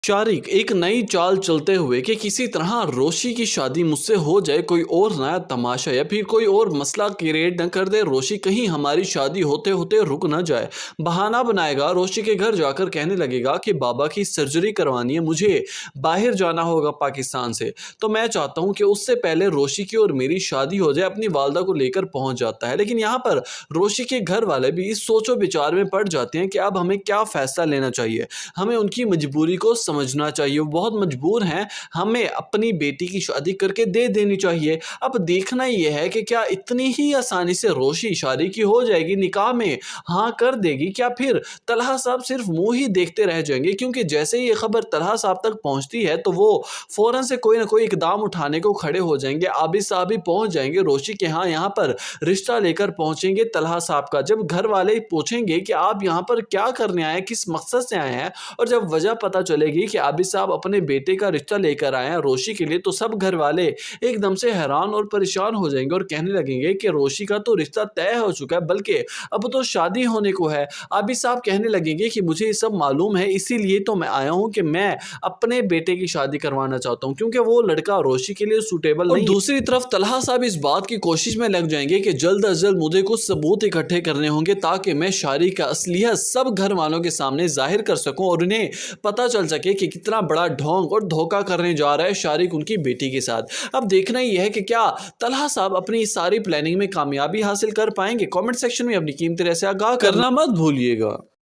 शारिक एक नई चाल चलते हुए कि किसी तरह रोशी की शादी मुझसे हो जाए, कोई और नया तमाशा या फिर कोई और मसला क्रिएट न कर दे, रोशी कहीं हमारी शादी होते होते रुक न जाए। बहाना बनाएगा, रोशी के घर जाकर कहने लगेगा कि बाबा की सर्जरी करवानी है, मुझे बाहर जाना होगा पाकिस्तान से। तो मैं चाहता हूं कि उससे पहले रोशी की और मेरी शादी हो जाए। अपनी वालदा को लेकर पहुंच जाता है, लेकिन यहाँ पर रोशी के घर वाले भी इस सोचो विचार में पड़ जाते हैं कि अब हमें क्या फैसला लेना चाहिए। हमें उनकी मजबूरी को समझना चाहिए, वो बहुत मजबूर हैं, हमें अपनी बेटी की शादी करके दे देनी चाहिए। अब देखना यह है कि क्या इतनी ही आसानी से रोशी शादी की हो जाएगी, निकाह में हाँ कर देगी, क्या फिर तलहा साहब सिर्फ मुंह ही देखते रह जाएंगे? क्योंकि जैसे ही ये खबर तलहा साहब तक पहुंचती है तो वो फौरन से कोई ना कोई इकदाम उठाने को खड़े हो जाएंगे। आबिद साहब भी पहुंच जाएंगे रोशी के यहाँ पर रिश्ता लेकर पहुंचेंगे तलहा साहब का। जब घर वाले पूछेंगे कि आप यहाँ पर क्या करने आए हैं, किस मकसद से आए हैं, और जब वजह पता चलेगी कि आबिद साहब अपने बेटे का रिश्ता लेकर आए हैं रोशी के लिए, तो सब घर वाले एकदम से हैरान और परेशान हो जाएंगे और कहने लगेंगे कि रोशी का तो रिश्ता तय हो चुका है, बल्कि अब तो शादी होने को है। आबिद साहब कहने लगेंगे कि मुझे ये सब मालूम है, इसीलिए तो मैं आया हूं कि मैं अपने बेटे की शादी करवाना चाहता हूं, क्योंकि वो लड़का रोशी के लिए सूटेबल नहीं। दूसरी तरफ तलहा साहब इस बात की कोशिश में लग जाएंगे कि जल्द अज जल्द मुझे कुछ सबूत इकट्ठे करने होंगे ताकि मैं शादी का असलियत सब घर वालों के सामने जाहिर कर सकूं और उन्हें पता चल सके कि कितना बड़ा ढोंग और धोखा करने जा रहा है शारिक उनकी बेटी के साथ। अब देखना ही है कि क्या तलहा साहब अपनी सारी प्लानिंग में कामयाबी हासिल कर पाएंगे। कमेंट सेक्शन में अपनी कीमती राय से आगाह करना मत भूलिएगा।